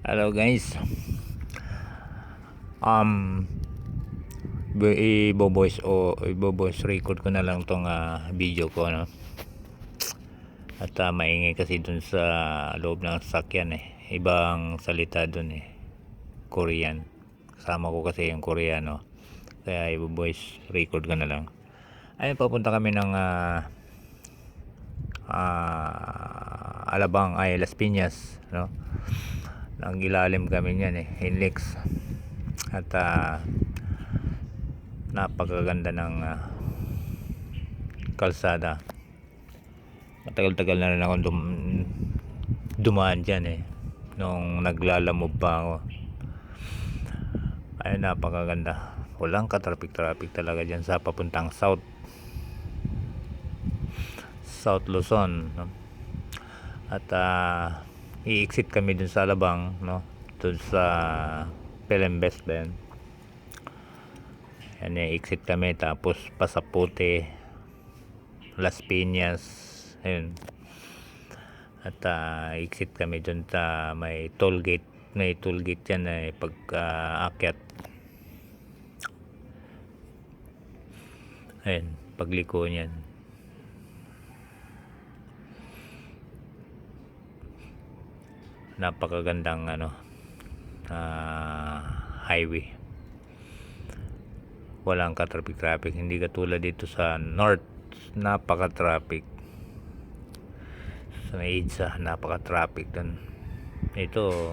Hello guys. Um ibo-voice record ko na lang tong video ko, no. At maingay kasi dun sa loob ng sasakyan Ibang salita dun Korean. Kasama ko kasi yung Koreano. Kaya ibo-voice record ko na lang. Ayun, papunta kami ng Alabang ay Las Piñas, no. Nang ilalim kami niyan Inlex. At napakaganda ng kalsada. Matagal-tagal na rin ako dumaan dyan nung naglalamob pa ako. Ay, napakaganda. Walang ka-traffic talaga dyan sa papuntang South Luzon, no? At i-exit kami dun sa Alabang, no? Dun sa Pelembes din. Yan, i-exit kami, tapos Pasaputi, Las Piñas, ayun. At exit kami dun sa may toll gate yan pag akyat. Ayun, pagliko niyan. Napakagandang highway. Walang ka-traffic, hindi katulad dito sa North. Napaka-traffic. Sa may EDSA, napaka-traffic dun. Ito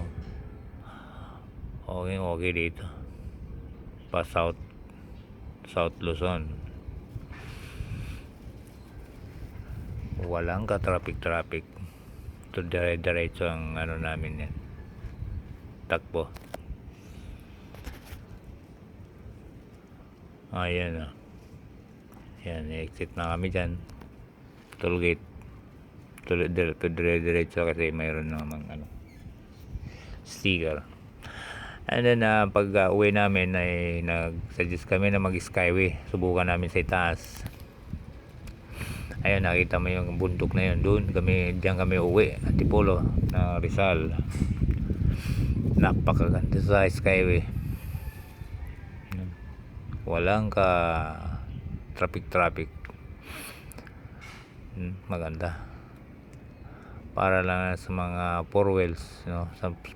okay dito pa South Luzon. Walang ka-traffic. Ito dire-diretso ang namin yan, takbo. Ayan yan, exit na kami dyan, toll gate. Dire-diretso kasi mayroon namang sticker. And then pag uwi namin ay nag-suggest kami na mag-skyway, subukan namin sa itaas. Ayun, nakita mo yung bundok na yun, diyan kami uwi, Antipolo na Rizal. Napakaganda sa skyway. Walang ka traffic. Maganda. Para lang sa mga four wheels, no?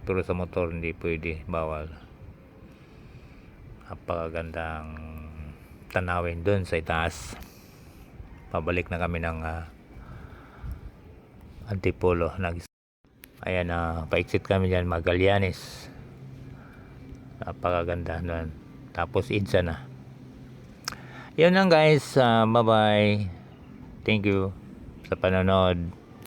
Pero sa motor hindi pwede, bawal. Napakagandang tanawin doon sa itaas. Pabalik na kami ng Antipolo. Ayan, pa-exit kami dyan, Magallanes. Napakaganda doon. Tapos EDSA na. Yun lang guys, bye bye. Thank you sa panonood.